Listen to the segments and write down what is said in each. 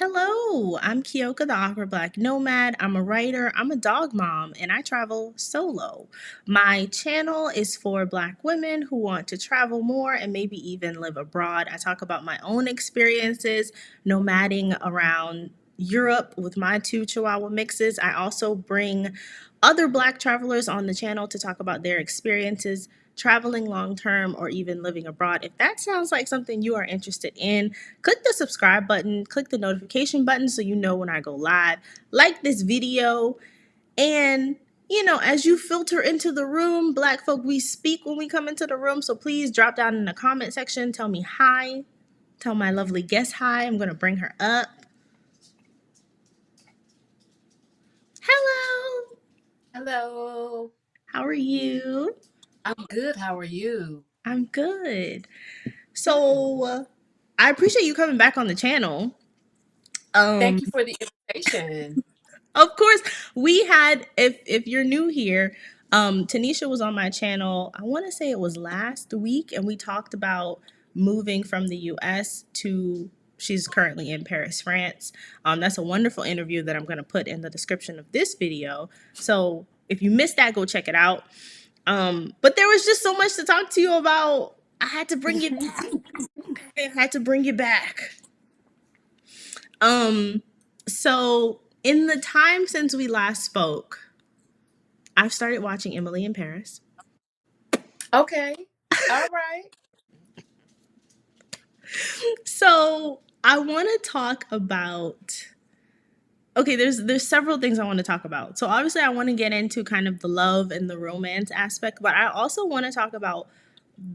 Hello, I'm Keyoka, the Awkward Black Nomad. I'm a writer, I'm a dog mom, and I travel solo. My channel is for Black women who want to travel more and maybe even live abroad. I talk about my own experiences nomading around Europe with my two Chihuahua mixes. I also bring other Black travelers on the channel to talk about their experiences traveling long term or even living abroad. If that sounds like something you are interested in, click the subscribe button, click the notification button so you know when I go live. Like this video, and as you filter into the room, Black folk, we speak when we come into the room. So please drop down in the comment section, tell me hi, tell my lovely guest hi. I'm going to bring her up. Hello. Hello. How are you? I'm good. How are you? I'm good. Good. So I appreciate you coming back on the channel. Thank Um, you for the invitation. Of course, we had, if you're new here, Tanisha was on my channel. I want to say it was last week, and we talked about moving from the US to she's currently in Paris, France. That's a wonderful interview that I'm going to put in the description of this video. So if you missed that, go check it out. But there was just so much to talk to you about. I had to bring you back. I had to bring you back. Um, so in the time since we last spoke, I've started watching Emily in Paris. Okay. All right. So I want to talk about. Okay, there's several things I want to talk about. So obviously I want to get into kind of the love and the romance aspect, but I also want to talk about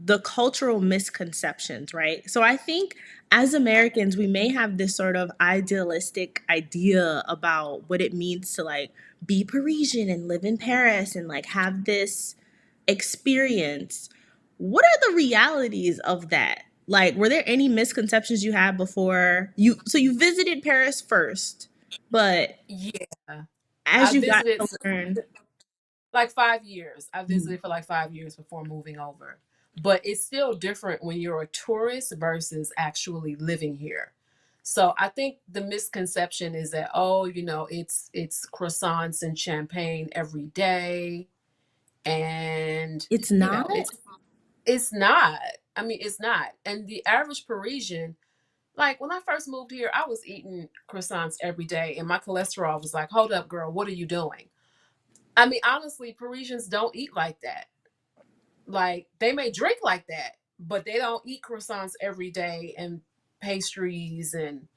the cultural misconceptions, right? So I think as Americans, we may have this sort of idealistic idea about what it means to like be Parisian and live in Paris and like have this experience. What are the realities of that? Like, were there any misconceptions you had before you? So you visited Paris first, but Yeah. as I you got visited to learn, like 5 years. I mm, visited for like 5 years before moving over. But it's still different when you're a tourist versus actually living here. So I think the misconception is that, oh, it's croissants and champagne every day. And it's not. it's not. I mean, it's not. And the average Parisian, like when I first moved here, I was eating croissants every day, and my cholesterol was like, hold up, girl, what are you doing? I mean, honestly, Parisians don't eat like that. Like, they may drink like that, but they don't eat croissants every day and pastries. And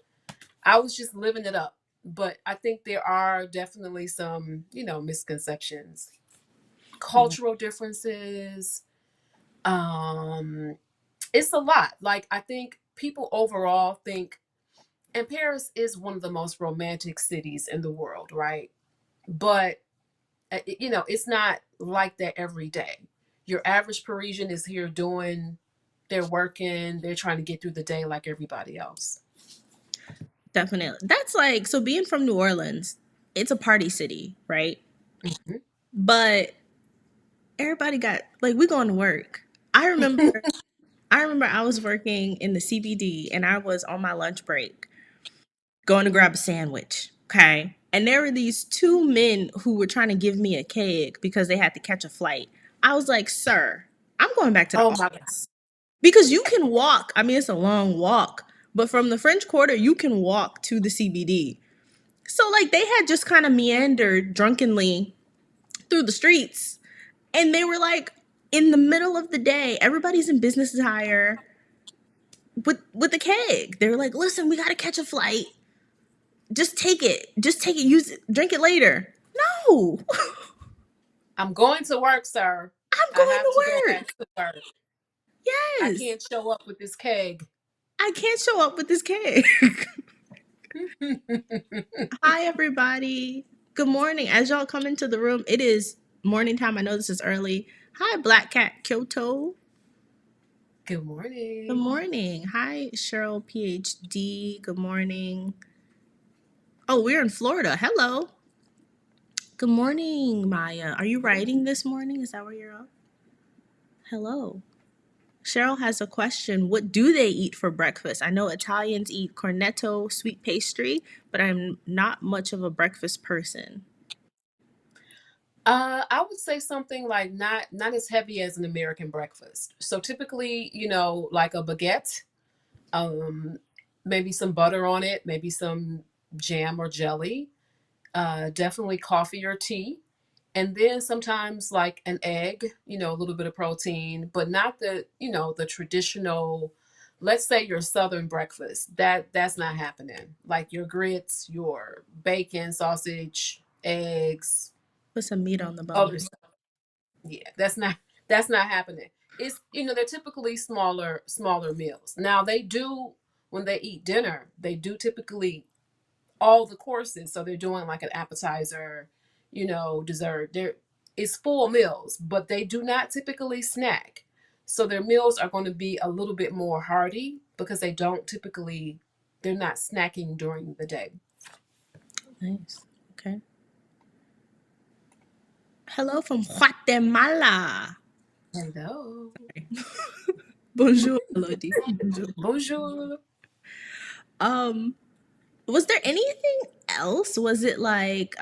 I was just living it up. But I think there are definitely some, misconceptions, cultural differences. Um, it's a lot. Like, I think people overall think, and Paris is one of the most romantic cities in the world, right? But it's not like that every day. Your average Parisian is here they're working, they're trying to get through the day like everybody else. Definitely. That's like, so being from New Orleans, it's a party city, right? Mhm. But everybody got like we going to work. I remember I was working in the CBD and I was on my lunch break going to grab a sandwich. Okay. And there were these two men who were trying to give me a keg because they had to catch a flight. I was like, sir, I'm going back to the Oh my God. office. Because you can walk. I mean, it's a long walk, but from the French Quarter, you can walk to the CBD. So, like, they had just kind of meandered drunkenly through the streets. And they were like, in the middle of the day, everybody's in business attire with the keg. They were like, listen, we got to catch a flight. Just take it. Just take it. Use it. Drink it later. No, I'm going to work, sir. I'm I going have to go to back work. to work. I Yes. can't show up with this keg. I can't show up with this keg. Hi, everybody. Good morning. As y'all come into the room, it is morning time. I know this is early. Hi, Black Cat Kyoto. Good Good morning. morning. Hi, Cheryl PhD. Good morning. Oh, we're in Florida. Hello. Good morning, Maya. Are you writing this morning? Is that where you're up? Hello. Cheryl has a question. What do they eat for breakfast? I know Italians eat cornetto, sweet pastry, but I'm not much of a breakfast person. I would say something like not as heavy as an American breakfast. So typically, like a baguette, um, maybe some butter on it, maybe some jam or jelly, definitely coffee or tea, and then sometimes like an egg, a little bit of protein, but not the traditional, let's say your southern breakfast. That's not happening. Like your grits, your bacon, sausage, eggs, Put some meat on the other bone. stuff. Yeah, that's not happening. It's they're typically smaller meals. Now they do, when they eat dinner, they do typically all the courses. So they're doing like an appetizer, dessert. It's full meals, but they do not typically snack. So their meals are going to be a little bit more hearty because they're not snacking during the day. Nice. Okay. Hello from Guatemala. Hello. Bonjour, Elodie. Bonjour. Bonjour. Um, was there anything else? Was it like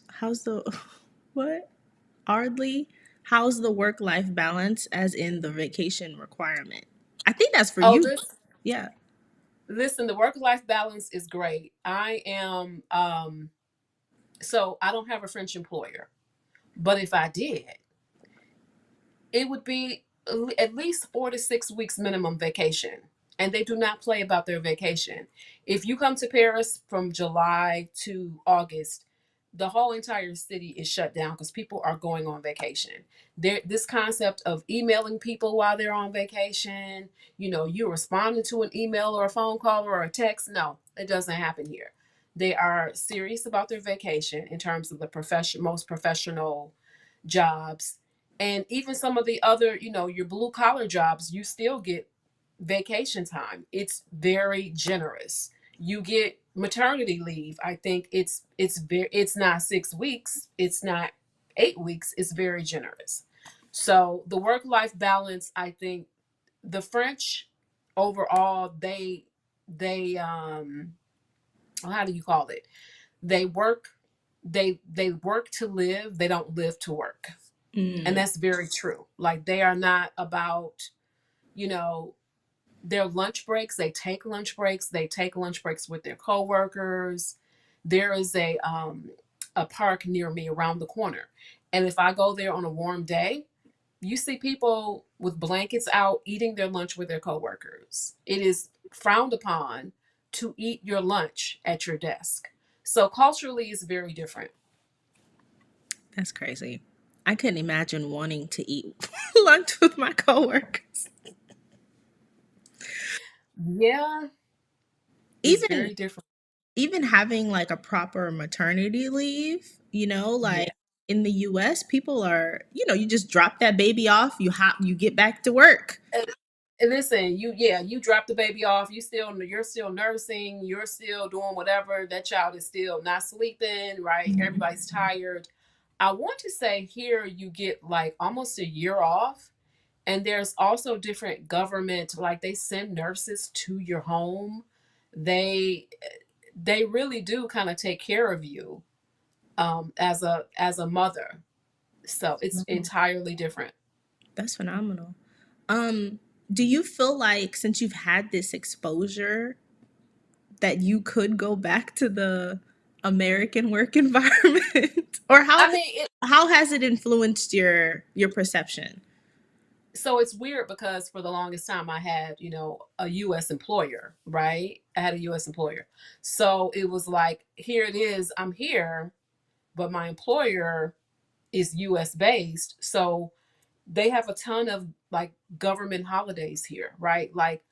how's the what? Hardly. How's the work life balance as in the vacation requirement? I think that's for Oh, you. Yeah. listen, the work life balance is great. I am so I don't have a French employer, but if I did, it would be at least 4 to 6 weeks minimum vacation. And they do not play about their vacation. If you come to Paris from July to August, the whole entire city is shut down because people are going on vacation. This concept of emailing people while they're on vacation, you responding to an email or a phone call or a text, no, it doesn't happen here. They are serious about their vacation in terms of the most professional jobs, and even some of the other, your blue collar jobs, you still get vacation time. It's very generous. You get maternity leave. I think it's not 6 weeks, it's not 8 weeks, it's very generous. So the work life balance, I think the French overall, they how do you call it, they work, they work to live, they don't live to work. And Mm, that's very true. Like they are not about, you know, their lunch breaks. They take lunch breaks with their coworkers. There is a park near me around the corner. And if I go there on a warm day, you see people with blankets out eating their lunch with their coworkers. It is frowned upon to eat your lunch at your desk. So culturally it's very different. that's crazy. I couldn't imagine wanting to eat lunch with my coworkers. Yeah, it's Even very different. even having like a proper maternity leave, like Yeah. in the US, people are, you just drop that baby off, you get back to work. And listen, you drop the baby off, you're still nursing, you're still doing whatever. That child is still not sleeping, right? Everybody's tired. I want to say here you get like almost a year off. And there's also different government, like they send nurses to your home. They they really do kind of take care of you as a mother. So it's entirely different. That's phenomenal. Um, do you feel like since you've had this exposure that you could go back to the American work environment? Or I mean, how has it influenced your perception? so it's weird because for the longest time I had, a US employer, right? I had a US employer. So it was like, here it is, I'm here, but my employer is US based. So they have a ton of like government holidays here, right? Like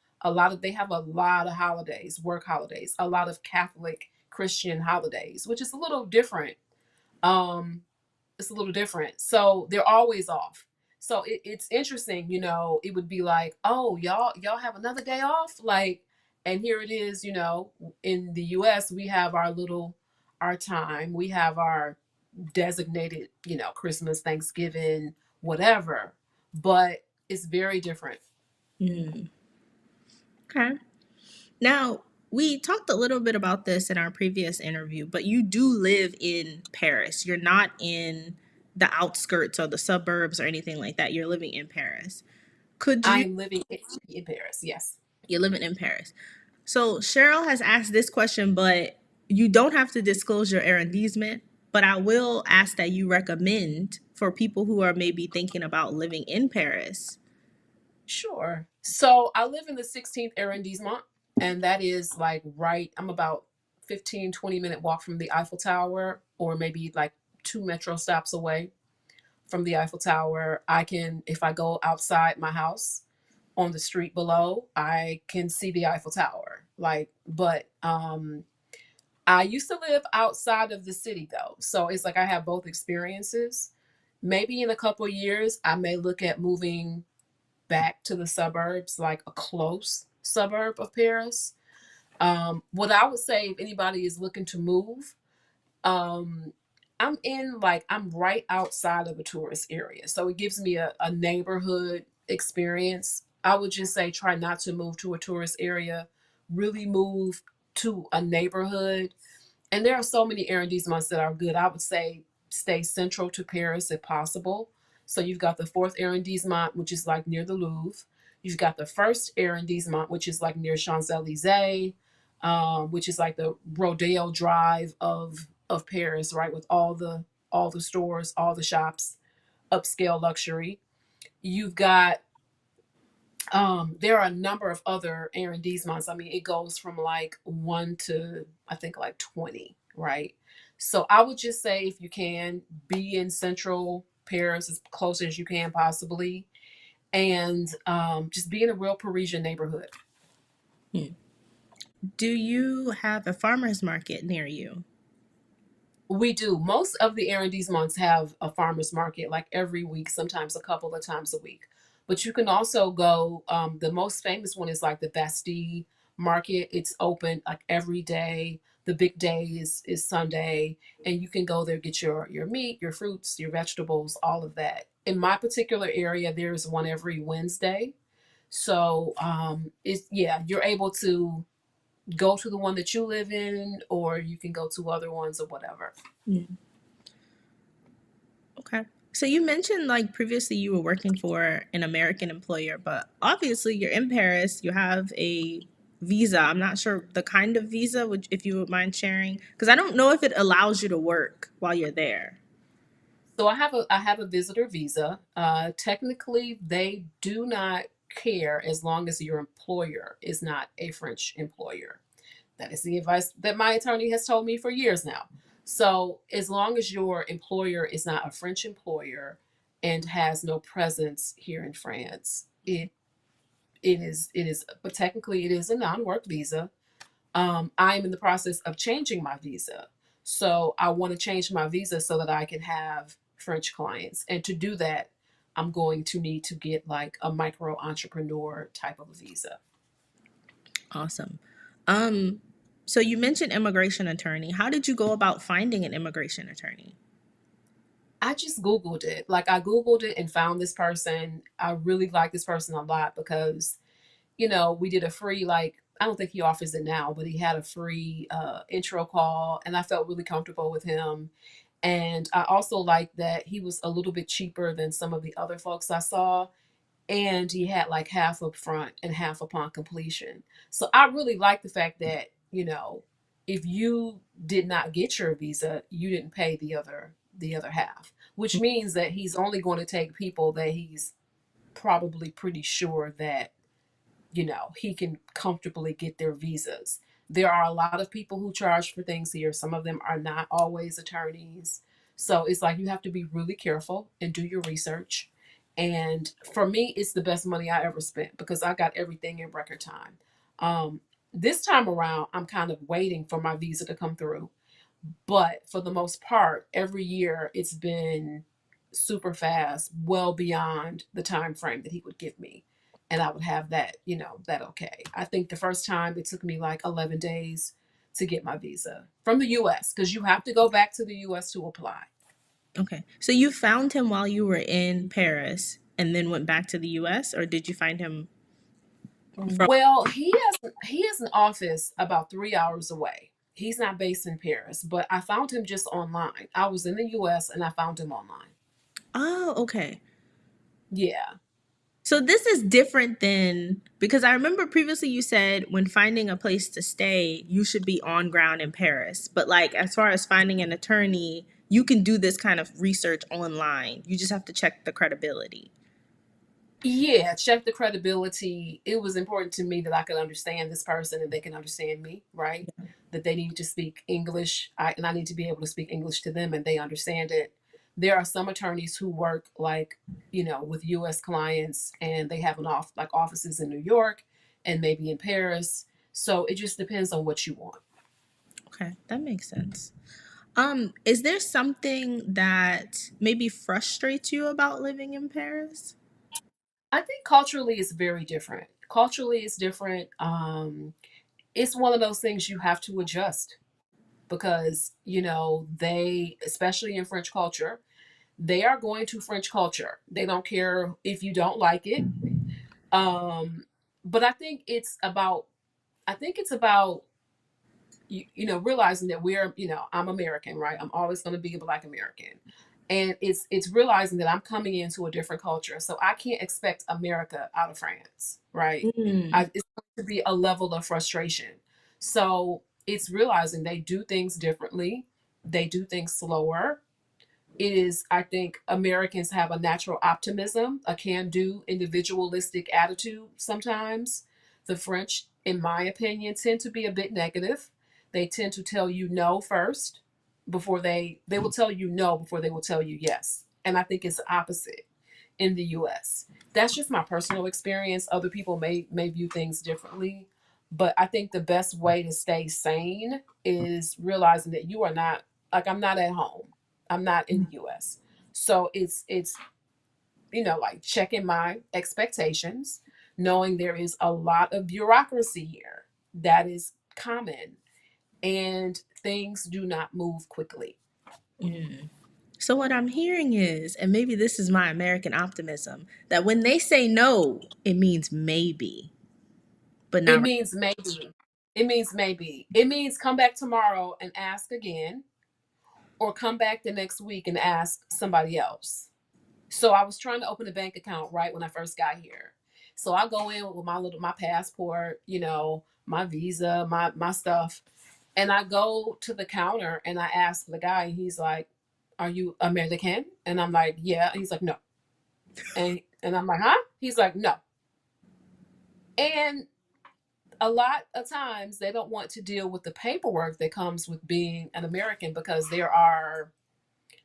they have a lot of holidays, work holidays, a lot of Catholic Christian holidays, which is a little different. Um, it's a little different. So they're always off. So it's interesting, it would be like, oh, y'all have another day off? Like, and here it is, in the US, we have our time. We have our designated, Christmas, Thanksgiving, whatever. but it's very different. Mm. Okay. Now, we talked a little bit about this in our previous interview, but you do live in Paris. You're not in the outskirts or the suburbs or anything like that. You're living in Paris. Could I you? am living in Paris. Yes. You're living in Paris. So Cheryl has asked this question, but you don't have to disclose your arrondissement. But I will ask that you recommend for people who are maybe thinking about living in Paris. Sure. So I live in the 16th arrondissement, and that is like right, I'm about 15-20 minute walk from the Eiffel Tower, or maybe like 2 metro stops away from the Eiffel Tower. I can, if I go outside my house on the street below, I can see the Eiffel Tower. Like, but I used to live outside of the city though. So it's like I have both experiences. Maybe in a couple of years, I may look at moving back to the suburbs, like a close suburb of Paris. What I would say if anybody is looking to move, um, I'm right outside of a tourist area. So it gives me a neighborhood experience. I would just say try not to move to a tourist area, really move to a neighborhood. And there are so many arrondissements that are good. I would say stay central to Paris if possible. So you've got the fourth arrondissement, which is like near the Louvre. You've got the first arrondissement, which is like near Champs Elysees, which is like the Rodeo Drive of Paris, right, with all the stores, all the shops, upscale luxury. You've got there are a number of other arrondissements. I mean, it goes from like one to I think like 20, right? So I would just say if you can be in central Paris as close as you can possibly, and just be in a real Parisian neighborhood. Hmm. Do you have a farmer's market near you? We do. Most of the arrondissements have a farmer's market like every week, sometimes a couple of times a week. But you can also go, the most famous one is like the Bastille market. It's open like every day. The big day is Sunday, and you can go there, get your meat, your fruits, your vegetables, all of that. In my particular area, there's one every Wednesday. So it's yeah, you're able to go to the one that you live in, or you can go to other ones or whatever. Hmm. Okay. So you mentioned like previously you were working for an American employer, but obviously you're in Paris, you have a visa. I'm not sure the kind of visa, which if you would mind sharing, because I don't know if it allows you to work while you're there. So I have a visitor visa. Technically, they do not care as long as your employer is not a French employer. That is the advice that my attorney has told me for years now. So as long as your employer is not a French employer and has no presence here in France, it is. But technically, it is a non-work visa. I am in the process of changing my visa. So I want to change my visa so that I can have French clients. And to do that, I'm going to need to get like a micro entrepreneur type of a visa. Awesome. Um, so you mentioned immigration attorney. How did you go about finding an immigration attorney? I just Googled it. Like I Googled it and found this person. I really like this person a lot because, we did a free, like, I don't think he offers it now, but he had a free intro call and I felt really comfortable with him. And I also liked that he was a little bit cheaper than some of the other folks I saw. And he had like half up front and half upon completion. So I really like the fact that, if you did not get your visa, you didn't pay the other half, which means that he's only going to take people that he's probably pretty sure that he can comfortably get their visas. There are a lot of people who charge for things here. Some of them are not always attorneys. So it's like you have to be really careful and do your research. And for me, it's the best money I ever spent because I got everything in record time. This time around, I'm kind of waiting for my visa to come through. But for the most part, every year it's been super fast, well beyond the time frame that he would give me. And I would have that, that okay. I think the first time it took me like 11 days to get my visa from the US because you have to go back to the US to apply. Okay. So you found him while you were in Paris. and then went back to the US, or did you find him from? Well, he has an office about 3 hours away. He's not based in Paris, but I found him just online. I was in the US and I found him online. Oh, okay. Yeah. So this is different than, because I remember previously you said when finding a place to stay, you should be on ground in Paris. But like as far as finding an attorney, you can do this kind of research online. You just have to check the credibility. Yeah, check the credibility. It was important to me that I could understand this person and they can understand me, right? That they need to speak English, and I need to be able to speak English to them and they understand it. There are some attorneys who work like, with US clients and they have offices in New York and maybe in Paris. So it just depends on what you want. Okay, that makes sense. Is there something that maybe frustrates you about living in Paris? I think culturally it's very different. Culturally it's different. It's one of those things you have to adjust because they, especially in French culture, they are going to French culture. They don't care if you don't like it. But I think it's about realizing that I'm American, right? I'm always going to be a Black American, and it's realizing that I'm coming into a different culture, so I can't expect America out of France, right? Mm, It's going to be a level of frustration. So it's realizing they do things differently, they do things slower. It is, I think Americans have a natural optimism, a can do, individualistic attitude sometimes. The French, in my opinion, tend to be a bit negative. They tend to tell you no first before they will tell you no before they will tell you yes. And I think it's the opposite in the US. That's just my personal experience. Other people may view things differently. But I think the best way to stay sane is realizing that you are not, like, I'm not at home. I'm not in the US. So it's like checking my expectations, knowing there is a lot of bureaucracy here that is common and things do not move quickly. mm. So what I'm hearing is, and maybe this is my American optimism, that when they say no, it means maybe, but It not. means maybe. It means maybe. It means come back tomorrow and ask again, or come back the next week and ask somebody else. So I was trying to open a bank account right when I first got here. So I go in with my passport, my visa, my stuff, and I go to the counter and I ask the guy, and he's like, "Are you American?" And I'm like, "Yeah." And he's like, "No." And I'm like, "Huh?" He's like, "No." And a lot of times they don't want to deal with the paperwork that comes with being an American because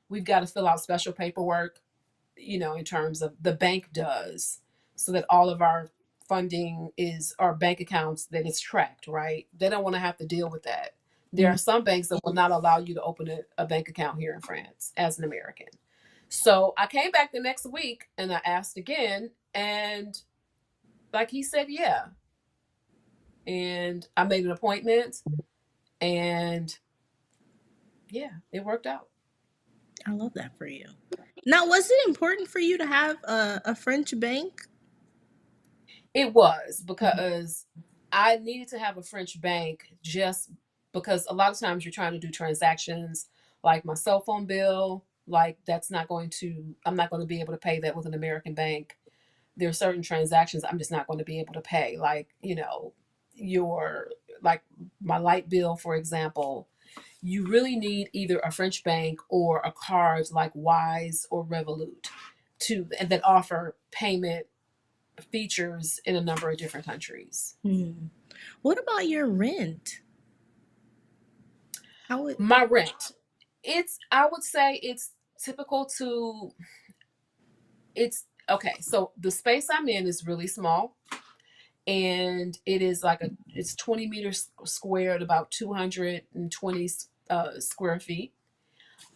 we've got to fill out special paperwork, in terms of the bank does, so that all of our funding is our bank accounts, that it's tracked, right? They don't want to have to deal with that. There Mm, are some banks that will not allow you to open a bank account here in France as an American. So I came back the next week and I asked again, and like he said, yeah. And I made an appointment, and yeah, it worked out. I love that for you. Now, was it important for you to have a French bank? It was because I needed to have a French bank, just because a lot of times you're trying to do transactions like my cell phone bill, like I'm not going to be able to pay that with an American bank. There are certain transactions I'm just not going to be able to pay, like, your like my light bill, for example. You really need either a French bank or a card like Wise or Revolut and that offer payment features in a number of different countries. Hmm. What about your rent? How would? My rent, I would say it's typical to, it's okay. So the space I'm in is really small, and it is it's 20 meters squared, about 220 square feet.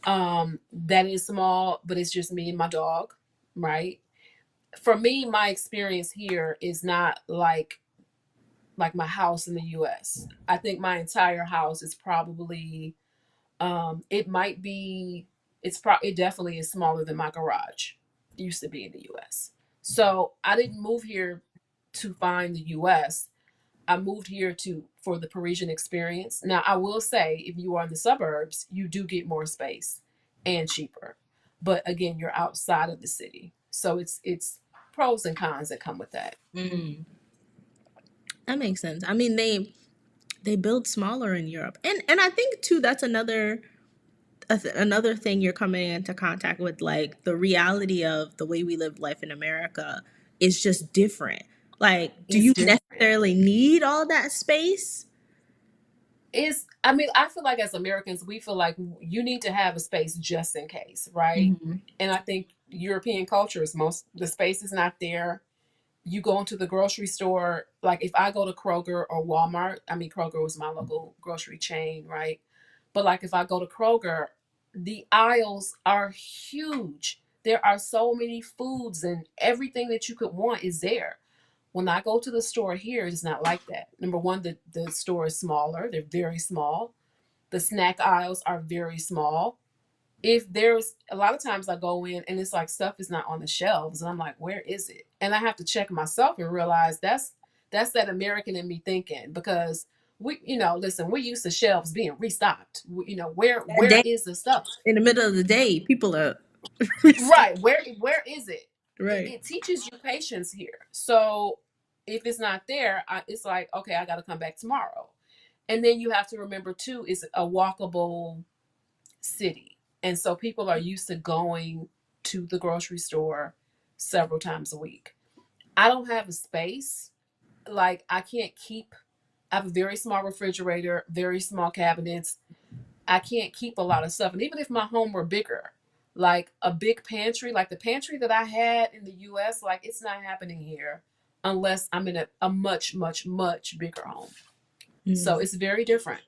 That is small, but it's just me and my dog, right? For me, my experience here is not like my house in the US. I think my entire house is probably, it might be, it definitely is smaller than my garage used to be in the US. So I didn't move here to find the US. I moved here to for the Parisian experience. Now, I will say, if you are in the suburbs, you do get more space and cheaper. But again, you're outside of the city, so it's pros and cons that come with that. Mm, that makes sense. I mean, they build smaller in Europe, and I think too that's another thing you're coming into contact with, like the reality of the way we live life in America is just different. Like, do It's you different. necessarily need all that space? Is I mean, I feel like as Americans, we feel like you need to have a space just in case, right? Hmm. And I think European culture is most the space is not there. You go into the grocery store, like if I go to Kroger or Walmart, I mean Kroger was my local grocery chain, right? But like if I go to Kroger, the aisles are huge. There are so many foods and everything that you could want is there. When I go to the store here, it's not like that. Number one, the store is smaller. They're very small. The snack aisles are very small. If there's a lot of times I go in and it's like stuff is not on the shelves and I'm like, where is it? And I have to check myself and realize that's that American in me thinking because we, listen, we're used to shelves being restocked. That Where day, is the stuff? in the middle of the day, people are Right. Where is it? It, right. it teaches you patience here. So if it's not there, it's like, okay, I got to come back tomorrow. And then you have to remember too, it's a walkable city. And so people are used to going to the grocery store several times a week. I don't have a space. Like I can't keep I have a very small refrigerator, very small cabinets. I can't keep a lot of stuff. And even if my home were bigger, like a big pantry, like the pantry that I had in the US, like it's not happening here unless I'm in a much, much, much bigger home. So Mm, it's very different.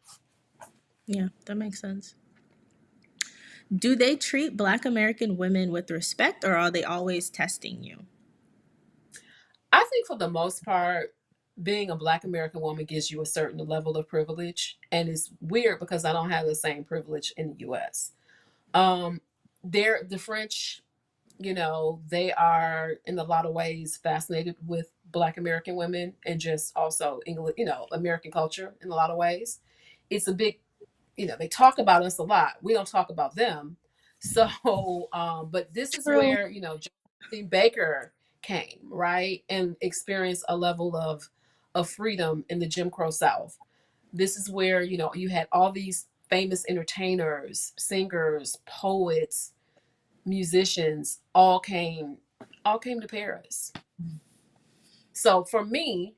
yeah, that makes sense. Do they treat Black American women with respect, or are they always testing you? I think for the most part, being a Black American woman gives you a certain level of privilege. And it's weird because I don't have the same privilege in the US. Um, the French, they are in a lot of ways fascinated with Black American women and just also English, American culture in a lot of ways. It's a big, they talk about us a lot. We don't talk about them. So, but this is True. where, Josephine Baker came, right? And experienced a level of freedom in the Jim Crow South. This is where, you had all these famous entertainers, singers, poets, musicians all came to Paris. So for me,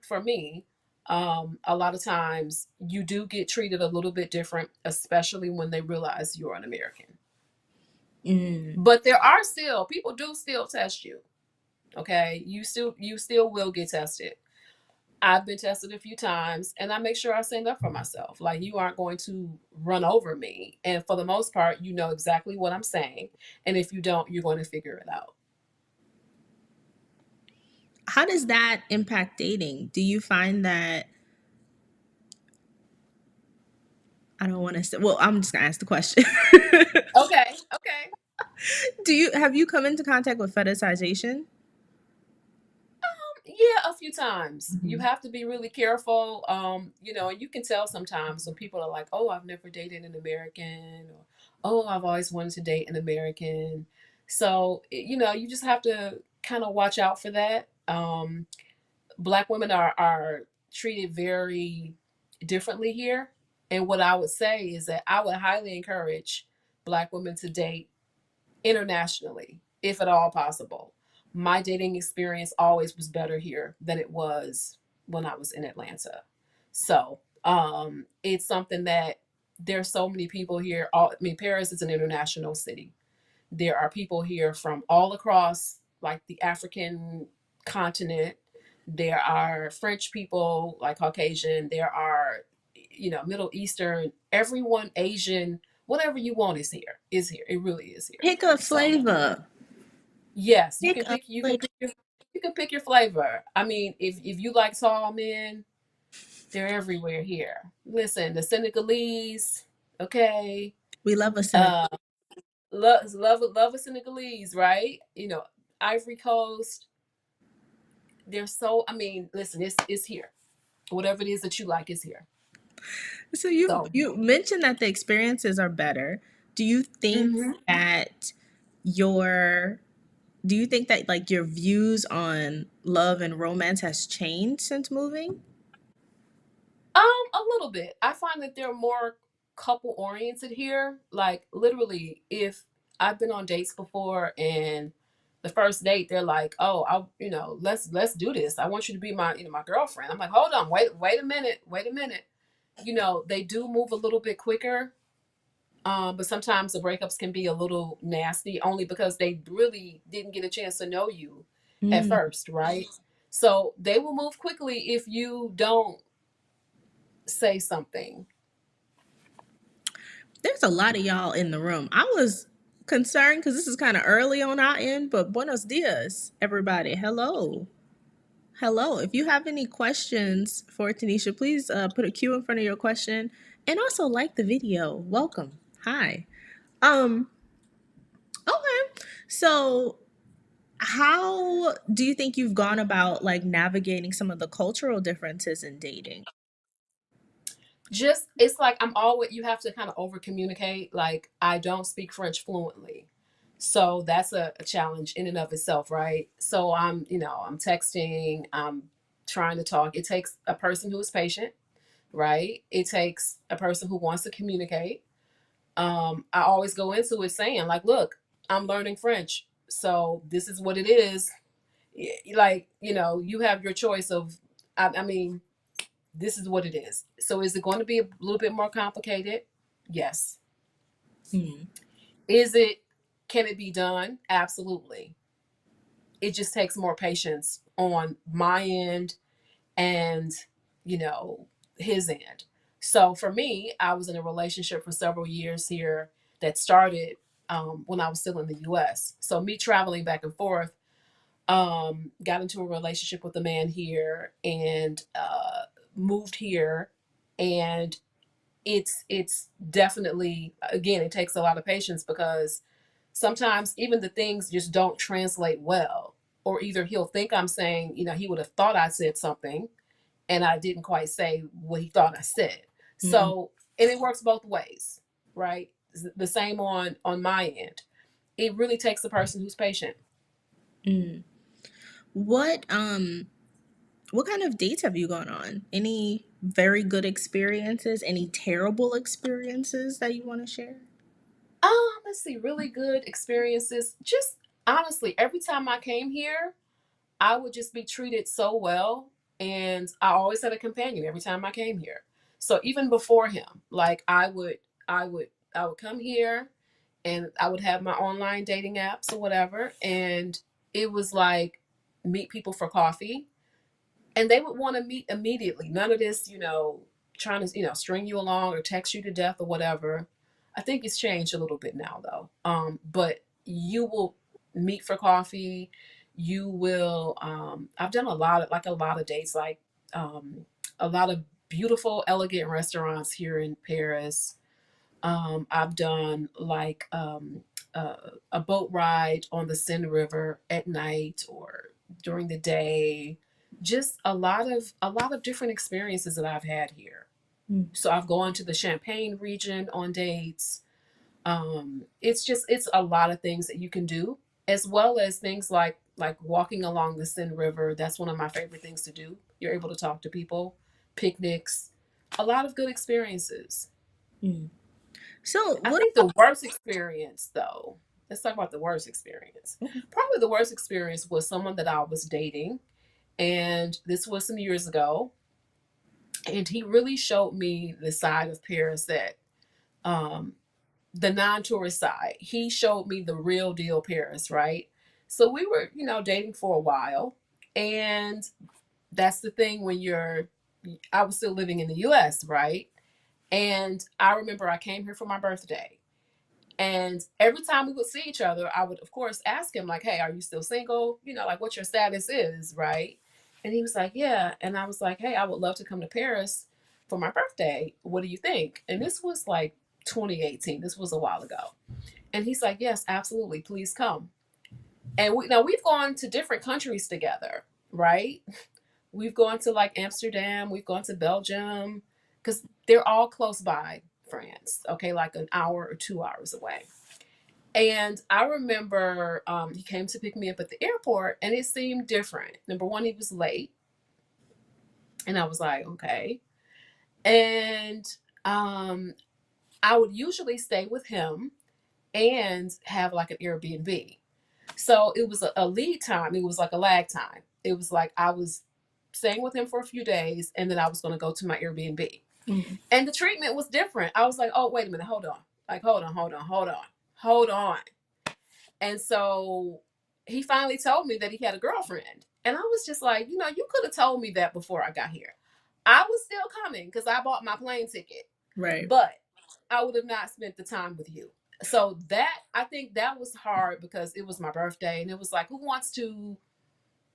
a lot of times you do get treated a little bit different, especially when they realize you're an American. Mm. But there are still people do still test you. Okay, you still will get tested. I've been tested a few times, and I make sure I stand up for myself. Like you aren't going to run over me, and for the most part, you know exactly what I'm saying. And if you don't, you're going to figure it out. How does that impact dating? Do you find that I don't want to say, well, I'm just gonna ask the question. Okay, okay. Do you have you come into contact with fetishization? Yeah, a few times. You Mhm. have to be really careful. And you can tell sometimes when people are like, "Oh, I've never dated an American," or "Oh, I've always wanted to date an American." So, you just have to kind of watch out for that. Black women are treated very differently here. And what I would say is that I would highly encourage Black women to date internationally, if at all possible. My dating experience always was better here than it was when I was in Atlanta. So it's something that there's so many people here. I mean, Paris is an international city. There are people here from all across, like the African continent. There are French people, like Caucasian. There are, Middle Eastern. Everyone, Asian, whatever you want is here. Is here. It really is here. Pick a So flavor. yes, you Pick can a pick. You can flavor. pick your. You can pick your flavor. I mean, if you like tall men, they're everywhere here. Listen, the Senegalese, okay. We love a cynic. Uh, love a Senegalese, right? Ivory Coast. They're so, I mean, listen, it's here. Whatever it is that you like is here. So you So, you mentioned that the experiences are better. Do you think mhm. that your do you think that like your views on love and romance has changed since moving? A little bit. I find that they're more couple oriented here. Like literally, if I've been on dates before and the first date they're like, "Oh, let's do this. I want you to be my, my girlfriend." I'm like, "Hold on, wait a minute, wait a minute." They do move a little bit quicker. But sometimes the breakups can be a little nasty only because they really didn't get a chance to know you at Mm. first, right? So they will move quickly if you don't say something. There's a lot of y'all in the room. I was concerned because this is kind of early on our end, but buenos dias, everybody. Hello. Hello. If you have any questions for Tanisha, please put a Q in front of your question and also like the video. Welcome. Hi. Um, okay. So how do you think you've gone about like navigating some of the cultural differences in dating? Just it's like I'm always you have to kind of over communicate. Like I don't speak French fluently. So that's a challenge in and of itself, right? So I'm texting, I'm trying to talk. It takes a person who is patient, right? It takes a person who wants to communicate. I always go into it saying, like, look, I'm learning French. So this is what it is. Like, you have your choice of I mean, this is what it is. So is it going to be a little bit more complicated? Yes. Hmm. Is it can it be done? Absolutely. It just takes more patience on my end and, you know, his end. So for me, I was in a relationship for several years here that started when I was still in the US. So me traveling back and forth, got into a relationship with a man here and moved here, and it's definitely, again, it takes a lot of patience because sometimes even the things just don't translate well, or either he'll think I'm saying, he would have thought I said something and I didn't quite say what he thought I said. Mm, So, and it works both ways, right? The same on my end. It really takes a person who's patient. mm. What kind of dates have you gone on? Any very good experiences? Any terrible experiences that you want to share? Let's see, really good experiences. Just honestly, every time I came here, I would just be treated so well. And I always had a companion every time I came here. So even before him, like I would come here and I would have my online dating apps or whatever. And it was like meet people for coffee, and they would want to meet immediately. None of this, trying to, string you along or text you to death or whatever. I think it's changed a little bit now though. But you will meet for coffee. You will, I've done a lot of dates, like, a lot of beautiful, elegant restaurants here in Paris. I've done like a boat ride on the Seine River at night or during the day. Just a lot of different experiences that I've had here. Mm, So I've gone to the Champagne region on dates. It's a lot of things that you can do, as well as things like walking along the Seine River. That's one of my favorite things to do. You're able to talk to people, picnics, a lot of good experiences. mm. So, I what think the worst experience, though, let's talk about the worst experience. about Probably the worst experience was someone that I was dating, and this was some years ago. And he really showed me the side of Paris that, um, the non tourist side. He showed me the real deal Paris, right? So we were, dating for a while. And that's the thing when I was still living in the US, right? And I remember I came here for my birthday. And every time we would see each other, I would, of course, ask him, like, hey, are you still single? Like what your status is, right? And he was like, yeah. And I was like, hey, I would love to come to Paris for my birthday. What do you think? And this was like 2018. This was a while ago. And he's like, yes, absolutely. Please come. And now we've gone to different countries together, right? We've gone to like Amsterdam, we've gone to Belgium, because they're all close by France, okay, like an hour or 2 hours away. And I remember he came to pick me up at the airport, and it seemed different. Number one, he was late, and I was like, okay. And um, I would usually stay with him and have like an Airbnb. So it was a lead time. It was like a lag time. It was like I was staying with him for a few days, and then I was going to go to my Airbnb. Mm. And the treatment was different. I was like, oh, wait a minute, hold on. Like, hold on. And so he finally told me that he had a girlfriend. And I was just like, you could have told me that before I got here. I was still coming because I bought my plane ticket, Right. but I would have not spent the time with you. So that, I think that was hard because it was my birthday, and it was like, who wants to,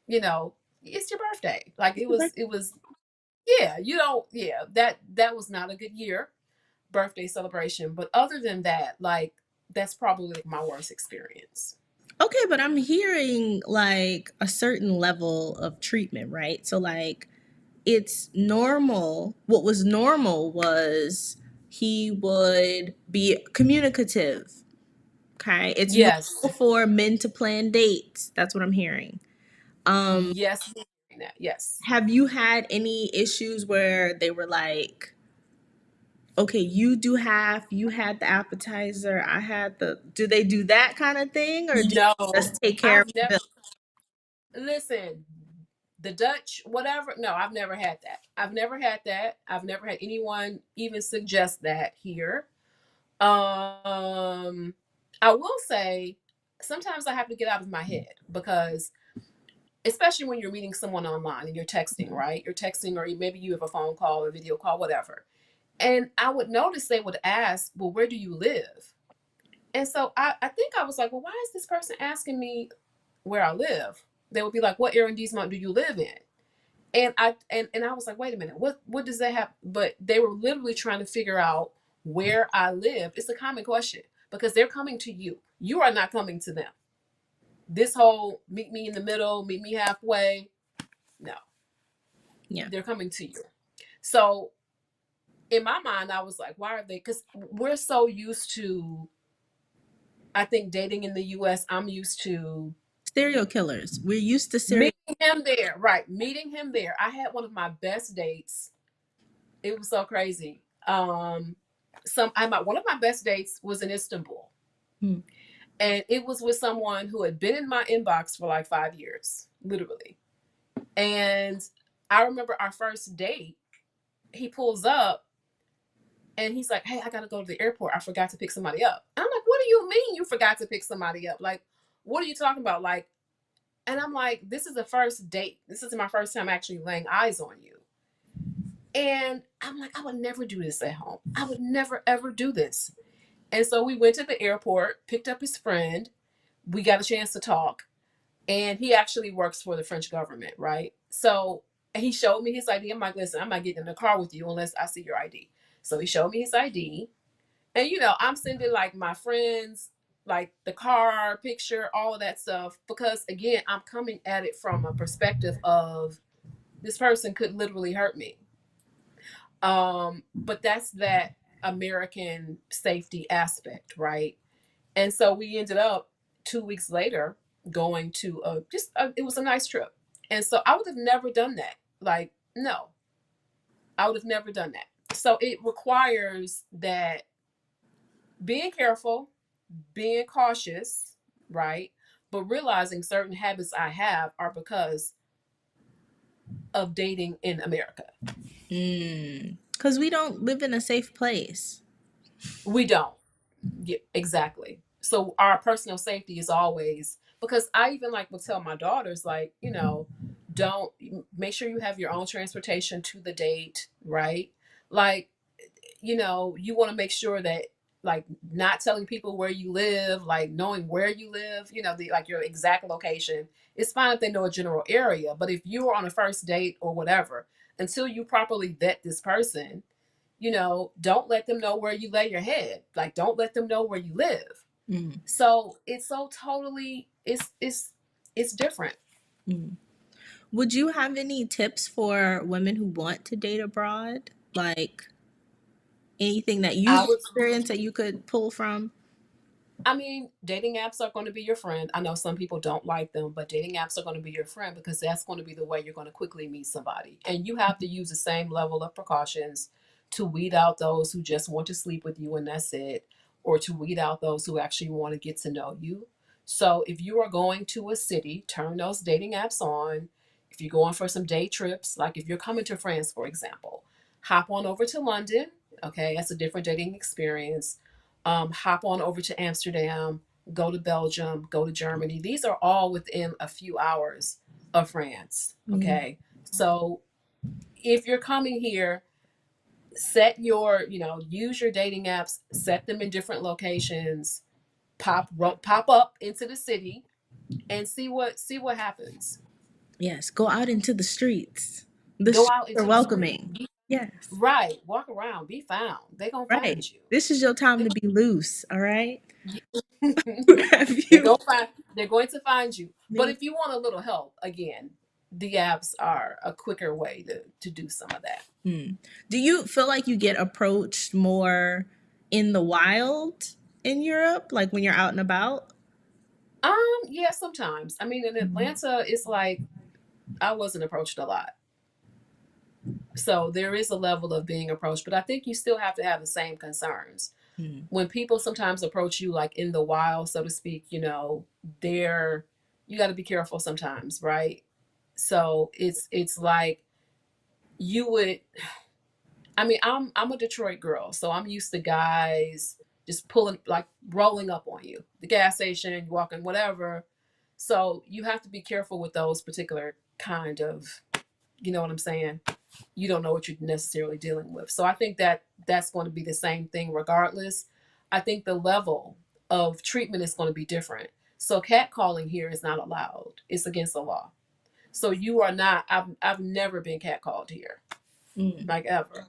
you know, it's your birthday. Like it was, yeah, that was not a good year, birthday celebration. But other than that, like, that's probably like my worst experience. Okay, but I'm hearing like a certain level of treatment, right? So like it's normal. What was normal was he would be communicative. Okay. It's Yes. normal for men to plan dates. That's what I'm hearing. Um, Yes. Yes. have you had any issues where they were like, okay, you do half, you had the appetizer, I had do they do that kind of thing, or do No, they just take care of I've the never, bill? listen, the Dutch, whatever. No, I've never had that. I've never had that. I've never had anyone even suggest that here. Um, I will say sometimes I have to get out of my head because, especially when you're meeting someone online and you're texting, right? You're texting, or maybe you have a phone call or video call, whatever. And I would notice they would ask, well, where do you live? And so I think I was like, well, why is this person asking me where I live? They would be like, what arrondissement do you live in? And I was like, wait a minute, what does that have? But they were literally trying to figure out where I live. It's a common question because they're coming to you. You are not coming to them. This whole meet me in the middle, meet me halfway. No, Yeah. they're coming to you. So in my mind, I was like, why are they? Because we're so used to, I think, dating in the US. I'm used to Serial killers. We're used to serial. meeting him there. Right. Meeting him there. I had one of my best dates. It was so crazy. One of my best dates was in Istanbul. Hmm. And it was with someone who had been in my inbox for like 5 years, literally. And I remember our first date, he pulls up and he's like, hey, I gotta go to the airport. I forgot to pick somebody up. And I'm like, what do you mean you forgot to pick somebody up? Like, what are you talking about? Like, and I'm like, this is the first date. This is my first time actually laying eyes on you. And I'm like, I would never do this at home. I would never, ever do this. And so we went to the airport, picked up his friend. We got a chance to talk. And he actually works for the French government, right? So he showed me his ID. I'm like, listen, I'm not getting in the car with you unless I see your ID. So he showed me his ID. And, I'm sending like my friends, like the car picture, all of that stuff. Because again, I'm coming at it from a perspective of this person could literally hurt me. But that's that American safety aspect, right? And so we ended up 2 weeks later going to it was a nice trip. And so I would have never done that. Like, no, I would have never done that. So it requires that being careful, being cautious, right? But realizing certain habits I have are because of dating in America. Because we don't live in a safe place. We don't. Yeah, exactly. So our personal safety is always, because I even like would tell my daughters, like, don't, make sure you have your own transportation to the date, right? Like, you want to make sure that, like, not telling people where you live, like knowing where you live, like your exact location. It's fine if they know a general area, but if you are on a first date or whatever, until you properly vet this person, don't let them know where you lay your head. Like, don't let them know where you live. Mm. So it's so totally, it's different. Mm. Would you have any tips for women who want to date abroad? Like anything that you've I would experienced that you could pull from? I mean, dating apps are going to be your friend. I know some people don't like them, but dating apps are going to be your friend because that's going to be the way you're going to quickly meet somebody. And you have to use the same level of precautions to weed out those who just want to sleep with you and that's it, or to weed out those who actually want to get to know you. So if you are going to a city, turn those dating apps on. If you're going for some day trips, like if you're coming to France, for example, hop on over to London. Okay, that's a different dating experience. Hop on over to Amsterdam, go to Belgium, go to Germany. These are all within a few hours of France. Mm, Okay. So if you're coming here, set your, use your dating apps, set them in different locations, pop up into the city and see what happens. yes, go out into the streets. The Go streets out are into the street. welcoming. Yes, Right. Walk around, be found. They're gonna right. find you. This is your time to be loose, all right? Have they're you? going to find they're going to find you. But They, if you want a little help, again, the apps are a quicker way to do some of that. hmm. Do you feel like you get approached more in the wild in Europe, like when you're out and about? Yeah, sometimes. I mean, in Mm, Atlanta, it's like I wasn't approached a lot. So there is a level of being approached, but I think you still have to have the same concerns. mm, When people sometimes approach you like in the wild, so to speak, they're you got to be careful sometimes, right? So it's like you would I mean, I'm a Detroit girl, so I'm used to guys just pulling like rolling up on you. The gas station, you walking, whatever. So you have to be careful with those particular kind of, you know what I'm saying? You don't know what you're necessarily dealing with. So I think that that's going to be the same thing regardless. I think the level of treatment is going to be different. So catcalling here is not allowed. It's against the law. So you are not I've never been catcalled here, mm. like ever.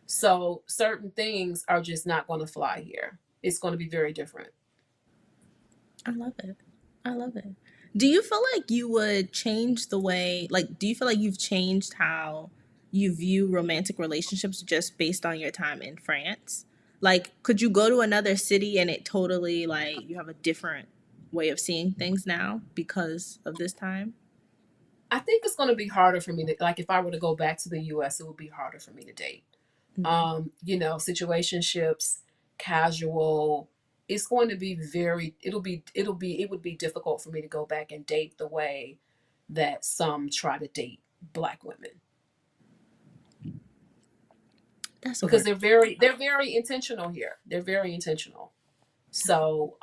So certain things are just not going to fly here. It's going to be very different. I love it. I love it. Do you feel like you would change the way, like, do you feel like you've changed how you view romantic relationships just based on your time in France? Like, could you go to another city and it totally, like, you have a different way of seeing things now because of this time? I think it's going to be harder for me to like if I were to go back to the US, it would be harder for me to date. Mm, Situationships, casual, it's going to be very it would be difficult for me to go back and date the way that some try to date black women that's a because word. they're very intentional here. They're very intentional. So,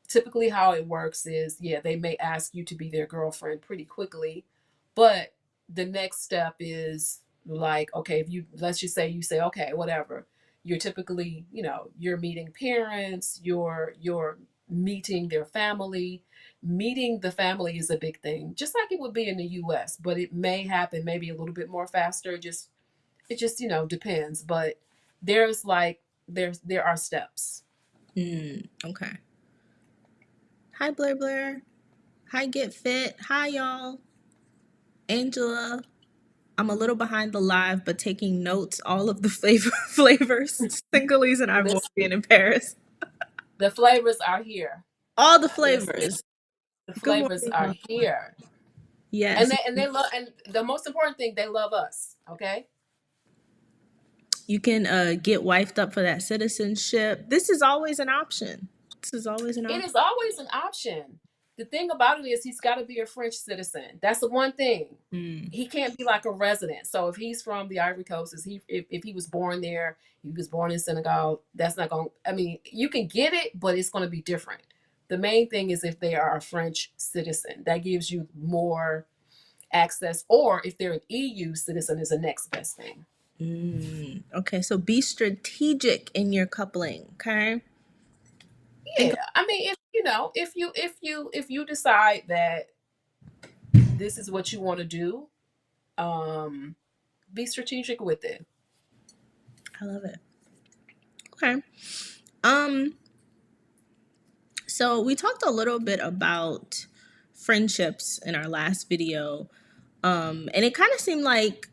typically how it works is yeah they may ask you to be their girlfriend pretty quickly, but the next step is like okay if you let's just say you say okay whatever, you're typically you're meeting parents, you're meeting their family. Meeting the family is a big thing, just like it would be in the US, but it may happen maybe a little bit more faster. It just depends, but there are steps. Mm, okay. Hi, Blair Blair. Hi, Get Fit. Hi, y'all. Angela. I'm a little behind the live, but taking notes. All of the flavors. Singalese and Listen, Ivorian in Paris. the flavors are here. All the Listen, flavors. the Good flavors morning, are y'all. here, and Yes, they love, and the most important thing, they love us. Okay, you can get wifed up for that citizenship. This is always an option. This is always an it option. is always an option. The thing about it is, he's got to be a French citizen. That's the one thing. Mm, He can't be like a resident. So if he's from the Ivory Coast, if he was born there, he was born in Senegal. That's not going. I mean, you can get it, but it's going to be different. The main thing is if they are a French citizen, that gives you more access, or if they're an EU citizen, is the next best thing. mm. Okay, so be strategic in your coupling. Okay, think. Yeah, I mean, if you decide that this is what you want to do, um, be strategic with it. I love it. Okay. Um. So we talked a little bit about friendships in our last video. And it kind of seemed like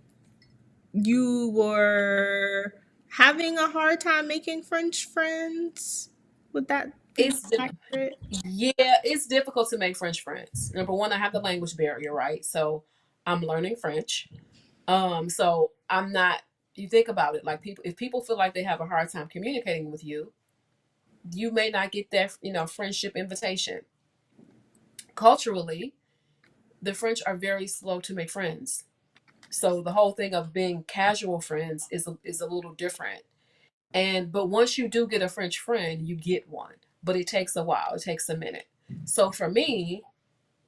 you were having a hard time making French friends. Would that be It's accurate? Yeah, it's difficult to make French friends. Number one, I have the language barrier, right? So I'm learning French. So I'm not. You think about it, like people. If people feel like they have a hard time communicating with you, you may not get that, friendship invitation. Culturally, the French are very slow to make friends. So the whole thing of being casual friends is a little different. But once you do get a French friend, you get one. But it takes a while. It takes a minute. So for me,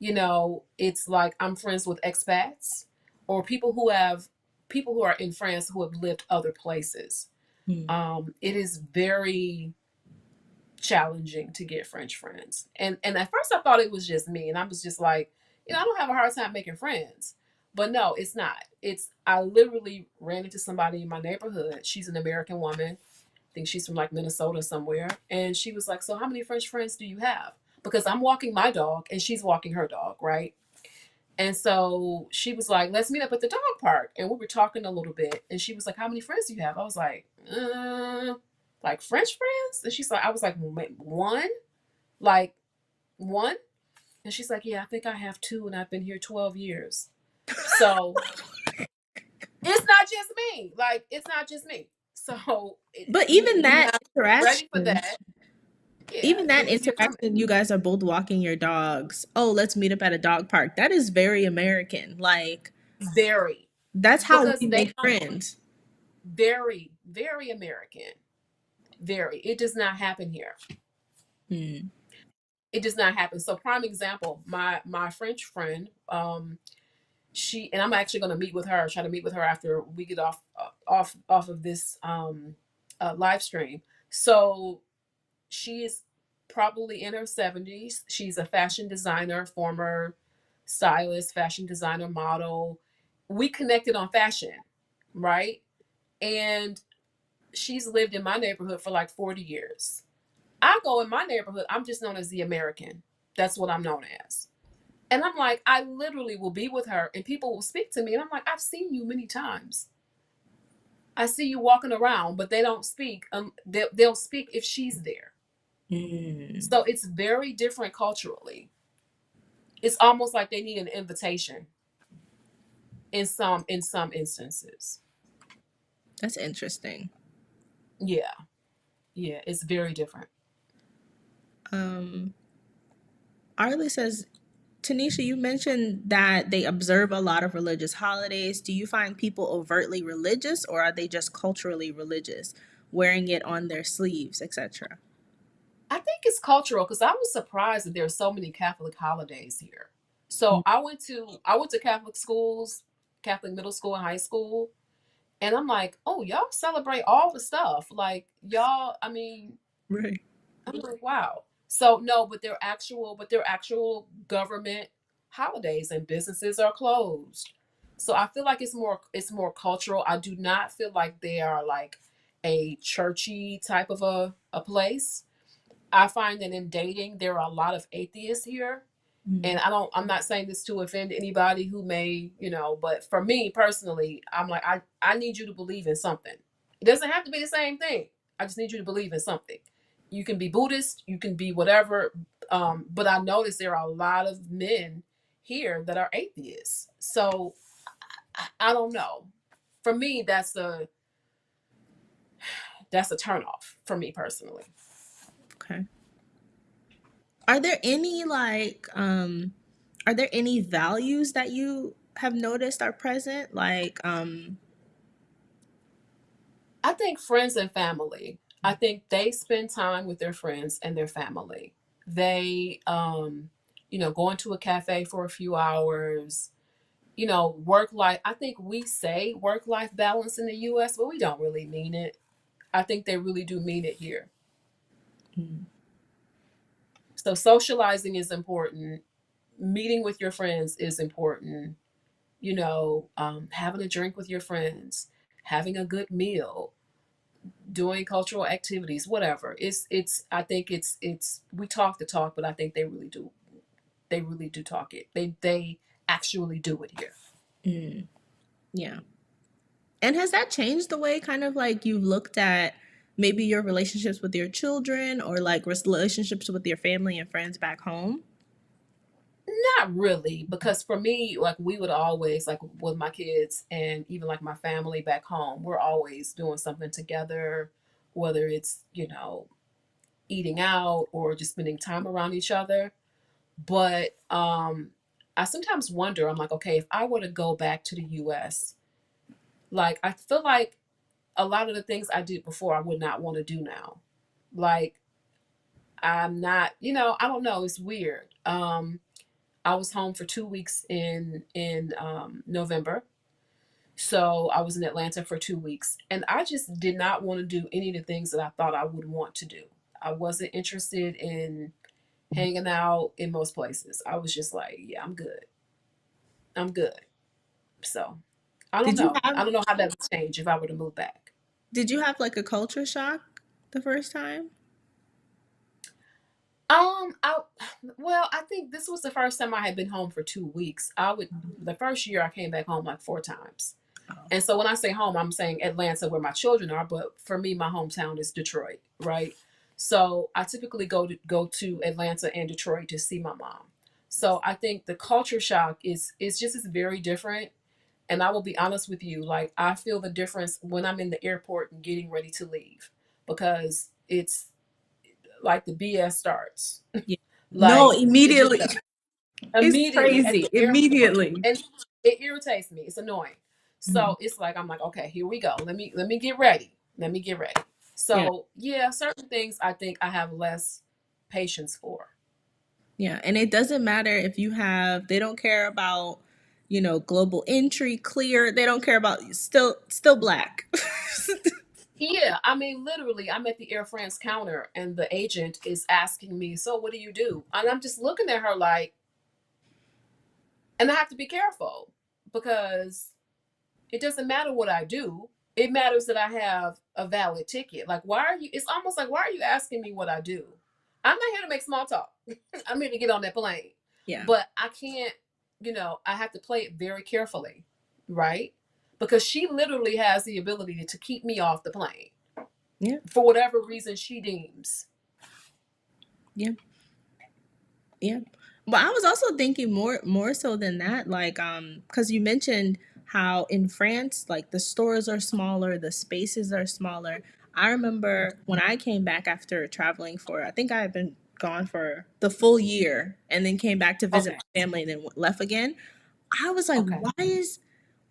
it's like I'm friends with expats or people who are in France who have lived other places. Hmm. It is very challenging to get French friends. And at first I thought it was just me, and I was just like, I don't have a hard time making friends. But no, it's not. It's I literally ran into somebody in my neighborhood. She's an American woman. I think she's from like Minnesota somewhere. And she was like, "So how many French friends do you have?" Because I'm walking my dog and she's walking her dog, right? And so she was like, "Let's meet up at the dog park." And we were talking a little bit. And she was like, "How many friends do you have?" I was like French friends? And she's like, I was like, one? Like one? And she's like, "Yeah, I think I have two and I've been here 12 years." So it's not just me. Like, it's not just me. So But you have to be ready for that. Yeah. even that If you're coming. interaction, you guys are both walking your dogs. Oh, let's meet up at a dog park. That is very American. Like, Very. that's how Because we they make don't. friends. Very, very American. Very. It does not happen here. Hmm. It does not happen. So prime example, my French friend, she and I'm actually going to meet with her. Try to meet with her after we get off of this live stream. So she is probably in her 70s. She's a fashion designer, former stylist, fashion designer, model. We connected on fashion, right? And she's lived in my neighborhood for like 40 years. I go in my neighborhood, I'm just known as the American. That's what I'm known as. And I'm like, I literally will be with her and people will speak to me. And I'm like, I've seen you many times. I see you walking around, but they don't speak. They'll speak if she's there. Hmm. So it's very different culturally. It's almost like they need an invitation in some instances. That's interesting. Yeah. Yeah. It's very different. Um, Arlie says, Tanisha, you mentioned that they observe a lot of religious holidays. Do you find people overtly religious or are they just culturally religious, wearing it on their sleeves, etc.? I think it's cultural because I was surprised that there are so many Catholic holidays here. So I went to Catholic schools, Catholic middle school and high school, and I'm like, oh, y'all celebrate all the stuff. Like y'all, I mean, Right. I'm like, wow. So no, but they're actual government holidays and businesses are closed. So I feel like it's more cultural. I do not feel like they are like a churchy type of a place. I find that in dating there are a lot of atheists here, and Mm. I'm not saying this to offend anybody who may, but for me personally, I'm like, I need you to believe in something. It doesn't have to be the same thing. I just need you to believe in something. You can be Buddhist, you can be whatever, but I notice there are a lot of men here that are atheists. So I don't know. For me, that's a turnoff for me personally. Okay. Are there any are there any values that you have noticed are present? I think friends and family. I think they spend time with their friends and their family. They, going to a cafe for a few hours, work life. I think we say work life balance in the US, but we don't really mean it. I think they really do mean it here. Mm. So socializing is important. Meeting with your friends is important. Having a drink with your friends, having a good meal, doing cultural activities, whatever. I think it's we talk the talk, but I think they really do they really do talk it. They actually do it here. Mm, yeah. And has that changed the way kind of like you've looked at maybe your relationships with your children or like relationships with your family and friends back home? Not really, because for me, like we would always like with my kids and even like my family back home, we're always doing something together, whether it's, eating out or just spending time around each other. But I sometimes wonder, I'm like, okay, if I were to go back to the US, like I feel like a lot of the things I did before I would not want to do now. Like I'm not, I don't know, it's weird. I was home for 2 weeks in November. So I was in Atlanta for 2 weeks, and I just did not want to do any of the things that I thought I would want to do. I wasn't interested in hanging out in most places. I was just like, yeah, I'm good. I'm good. So I don't Did you know. have I don't know how that would change if I were to move back. did you have like a culture shock the first time? I well, I think this was the first time I had been home for 2 weeks. The first year I came back home like 4 times. Oh. And so when I say home, I'm saying Atlanta where my children are, but for me, my hometown is Detroit, right? So I typically go to Atlanta and Detroit to see my mom. So I think the culture shock is just is very different. And I will be honest with you, like I feel the difference when I'm in the airport and getting ready to leave because it's like the BS starts. Yeah. No, Like it just immediately. does. It's Immediately at crazy. the airport, Immediately. and it irritates me. It's annoying. Mhm. So it's like I'm like, okay, here we go. Let me get ready. Let me get ready. Yeah. So yeah, certain things I think I have less patience for. Yeah, and it doesn't matter if you have they don't care about, global entry, clear. They don't care about still black. Yeah, I mean, literally, I'm at the Air France counter, and the agent is asking me, "So, what do you do?" And I'm just looking at her like, and I have to be careful because it doesn't matter what I do. It matters that I have a valid ticket. Like, why are you? It's almost like, why are you asking me what I do? I'm not here to make small talk. I'm here to get on that plane. Yeah. But I can't, I have to play it very carefully, right? Because she literally has the ability to keep me off the plane Yeah. for whatever reason she deems. Yeah. Yeah. But I was also thinking more so than that, like cuz you mentioned how in France like the stores are smaller, the spaces are smaller. I remember when I came back after traveling for I think I had been gone for the full year and then came back to visit Okay. my family and then left again. I was like, Okay.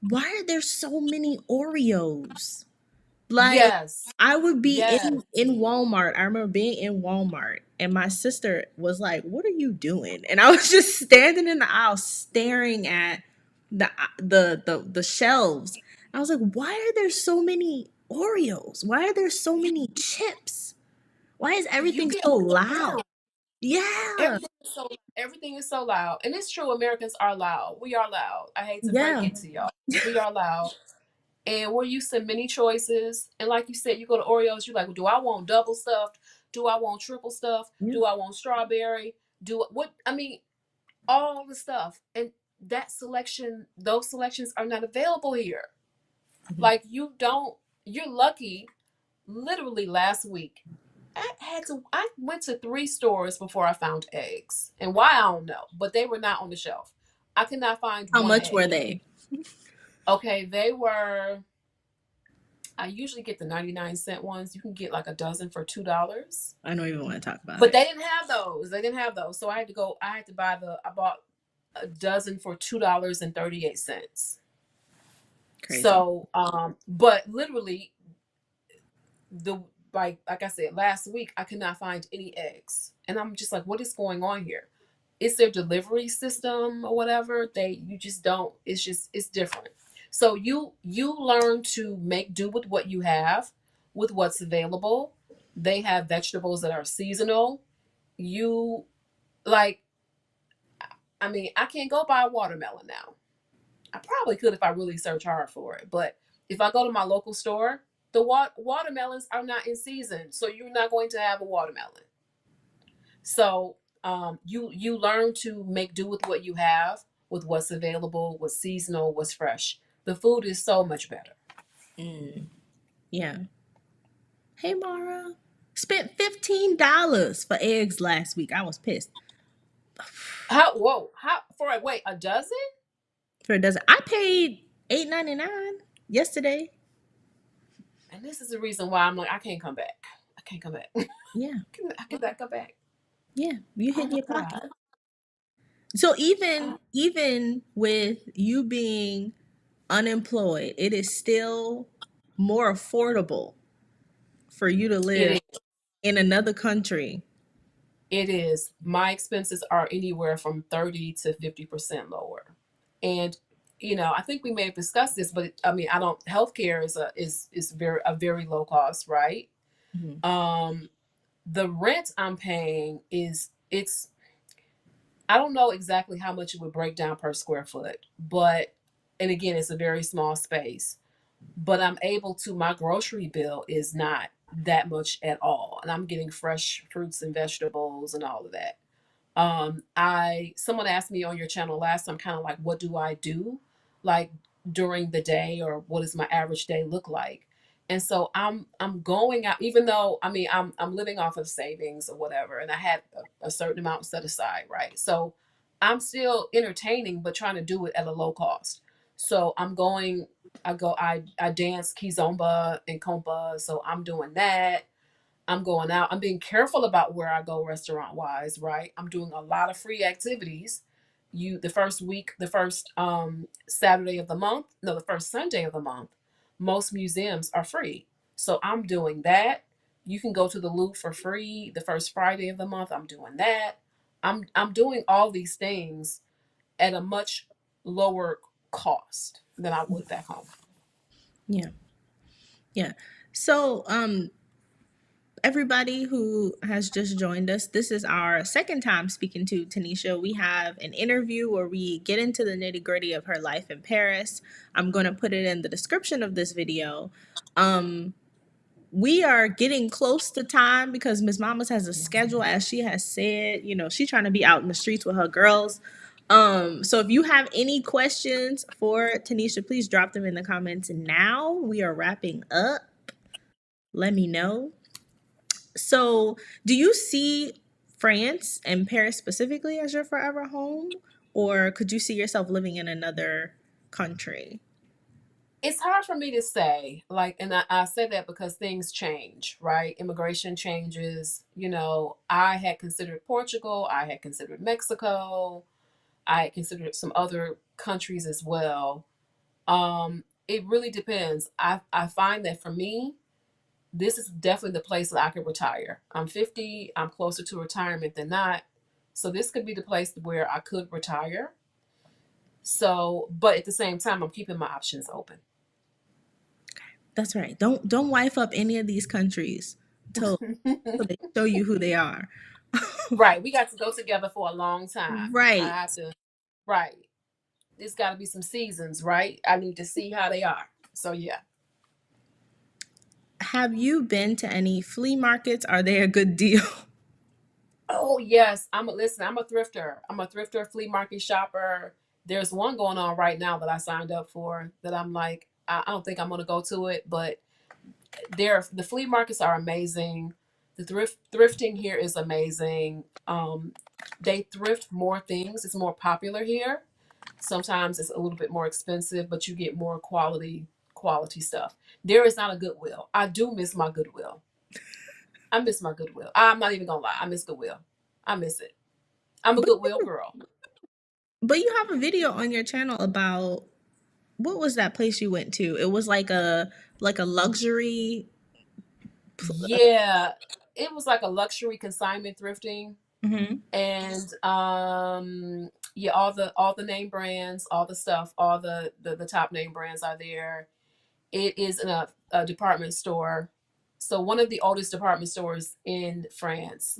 why are there so many Oreos? Like Yes. I would be Yes. in Walmart. I remember being in Walmart and my sister was like, "What are you doing?" And I was just standing in the aisle staring at the shelves. I was like, "Why are there so many Oreos? Why are there so many chips? Why is You everything get so overwhelmed. loud?" Yeah. Everything is so loud. And it's true, Americans are loud. We are loud. I hate to break Yeah. it to y'all. We are loud. And we're used to many choices. And like you said, you go to Oreos, you're like, well, do I want double stuffed? Do I want triple stuffed? Yeah. Do I want strawberry? Do what I mean, all the stuff. And those selections are not available here. Mhm. Like you're lucky. Literally last week, I went to 3 stores before I found eggs. And why I don't know, but they were not on the shelf. I could not find How one much were egg. they? Okay, they were I usually get the 99-cent ones. You can get like a dozen for $2. I don't even want to talk about But it. they didn't have those. They didn't have those. So I had to I bought a dozen for $2.38. Crazy. So but literally the like I said, last week I could not find any eggs. And I'm just like, what is going on here? It's their delivery system or whatever. You just don't, it's different. So you learn to make do with what you have, with what's available. They have vegetables that are seasonal. You like I mean, I can't go buy a watermelon now. I probably could if I really search hard for it. But if I go to my local store, the watermelons are not in season. So you're not going to have a watermelon. So You learn to make do with what you have, with what's available, what's seasonal, what's fresh. The food is so much better. Mm, yeah. Hey, Mara. Spent $15 for eggs last week. I was pissed. How? Whoa! How for a wait a dozen? For a dozen. I paid $8.99 yesterday. And this is the reason why I'm like, I can't come back. I can't come back. Yeah. I cannot come back. Yeah. You Oh hit my your pocket. god. So Oh, even with you being unemployed, it is still more affordable for you to it live is. in another country. It is. My expenses are anywhere from 30 to 50% lower, and I think we may have discussed this, but I mean, I don't. Healthcare is very a very low cost, right? Mhm. Um, the rent I'm paying is it's. I don't know exactly how much it would break down per square foot, but and again, it's a very small space, but I'm able to. My grocery bill is not that much at all, and I'm getting fresh fruits and vegetables and all of that. I someone asked me on your channel last time, kind of like, what do I do, like during the day, or what does my average day look like? And so I'm going out, even though I mean I'm living off of savings or whatever, and I had a certain amount set aside, right? So I'm still entertaining, but trying to do it at a low cost. So I dance kizomba and kompa, so I'm doing that. I'm going out. I'm being careful about where I go restaurant wise, right? I'm doing a lot of free activities. The first week, the first Saturday of the month, no, the first Sunday of the month, most museums are free. So I'm doing that. You can go to the Louvre for free. The first Friday of the month, I'm doing that. I'm doing all these things at a much lower cost than I would back home. Yeah. Yeah. So, everybody who has just joined us, this is our second time speaking to Tanisha. We have an interview where we get into the nitty gritty of her life in Paris. I'm going to put it in the description of this video. Um, we are getting close to time because Miss Mamas has a schedule, as she has said. She's trying to be out in the streets with her girls. So if you have any questions for Tanisha, please drop them in the comments now. We are wrapping up. Let me know. So, do you see France and Paris specifically as your forever home, or could you see yourself living in another country? It's hard for me to say, like, and I say that because things change, right? Immigration changes. I had considered Portugal, I had considered Mexico, I had considered some other countries as well. It really depends. I find that for me, this is definitely the place that I could retire. I'm 50, I'm closer to retirement than not. So this could be the place where I could retire. So, but at the same time, I'm keeping my options open. That's right. Don't wife up any of these countries till they show you who they are. Right. We got to go together for a long time. I Right. have to, right. There's got to be some seasons, right? I need to see how they are. So, yeah. Have you been to any flea markets? Are they a good deal? Oh, yes. Listen, I'm a thrifter. I'm a thrifter, flea market shopper. There's one going on right now that I signed up for that I'm like, I don't think I'm going to go to it, but the flea markets are amazing. The thrifting here is amazing. They thrift more things. It's more popular here. Sometimes it's a little bit more expensive, but you get more quality stuff. There is not a Goodwill. I do miss my Goodwill. I miss my Goodwill. I'm not even gonna lie. I miss Goodwill. I miss it. I'm a but Goodwill girl. but you have a video on your channel about what was that place you went to? It was like a luxury. Yeah, it was like a luxury consignment thrifting, Mhm. and yeah, all the name brands, all the stuff, all the top name brands are there. It is in a department store. So one of the oldest department stores in France.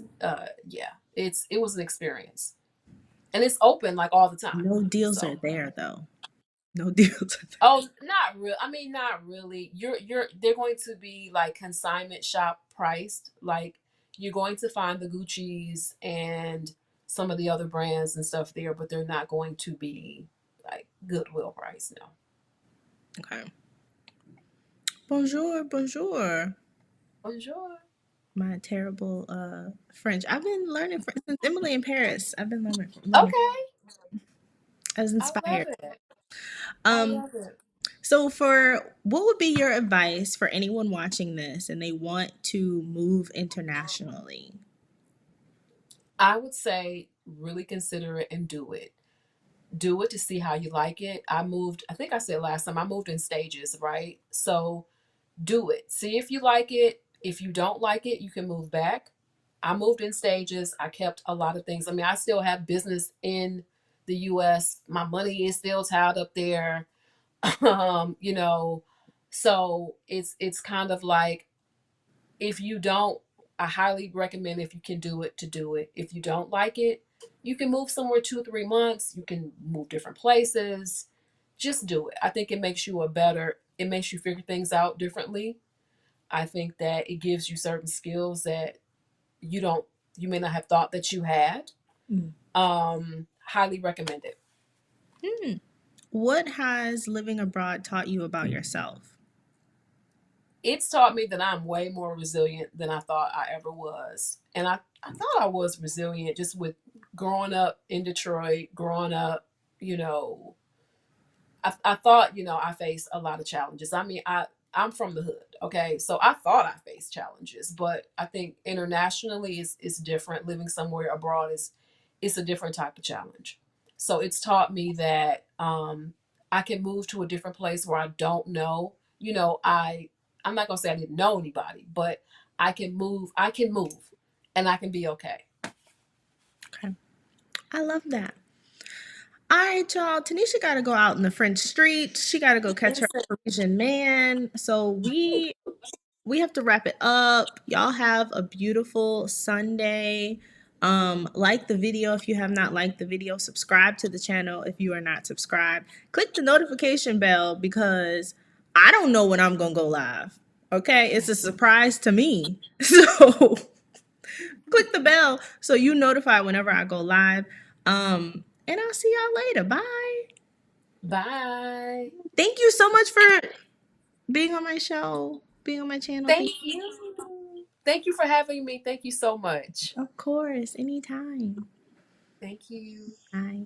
Yeah, it was an experience, and it's open like all the time. No deals are So there though. No deals are there. oh, not real. I mean, not really. They're going to be like consignment shop priced. Like you're going to find the Gucci's and some of the other brands and stuff there, but they're not going to be like Goodwill price. No. Okay. Bonjour, bonjour. Bonjour. My terrible French. I've been learning French since Emily in Paris. I've been learning. Okay. I was I love inspired. it. I Um, love it. so for what would be your advice for anyone watching this and they want to move internationally? I would say really consider it and do it. Do it to see how you like it. I moved, I think I said last time, I moved in stages, right? So do it. See if you like it. If you don't like it, you can move back. I moved in stages. I kept a lot of things. I mean, I still have business in the US. My money is still tied up there. You know, so it's kind of like if you don't, I highly recommend if you can do it to do it. If you don't like it, you can move somewhere 2, 3 months. You can move different places. Just do it. I think it makes you a better, it makes you figure things out differently. I think that it gives you certain skills that you don't, you may not have thought that you had. Mm. Highly recommend it. Hmm. What has living abroad taught you about yourself? It's taught me that I'm way more resilient than I thought I ever was. And I thought I was resilient just with growing up in Detroit, growing up, you know, I thought, I faced a lot of challenges. I mean, I'm from the hood, okay? So I thought I faced challenges, but I think internationally is different. Living somewhere abroad is it's a different type of challenge. So it's taught me that I can move to a different place where I don't know. I'm not gonna say I didn't know anybody, but I can move and I can be okay. Okay. I love that. All right, y'all. Tanisha got to go out in the French streets. She got to go catch her Listen, Parisian man. So we have to wrap it up. Y'all have a beautiful Sunday. Like the video if you have not liked the video. Subscribe to the channel if you are not subscribed. Click the notification bell because I don't know when I'm gonna go live. Okay, it's a surprise to me. So click the bell so you notify whenever I go live. And I'll see y'all later. Bye. bye. Thank you so much for being on my show, being on my channel. Thank Thank you. you. Thank you for having me. Thank you so much. Of course, anytime. Thank you. Bye.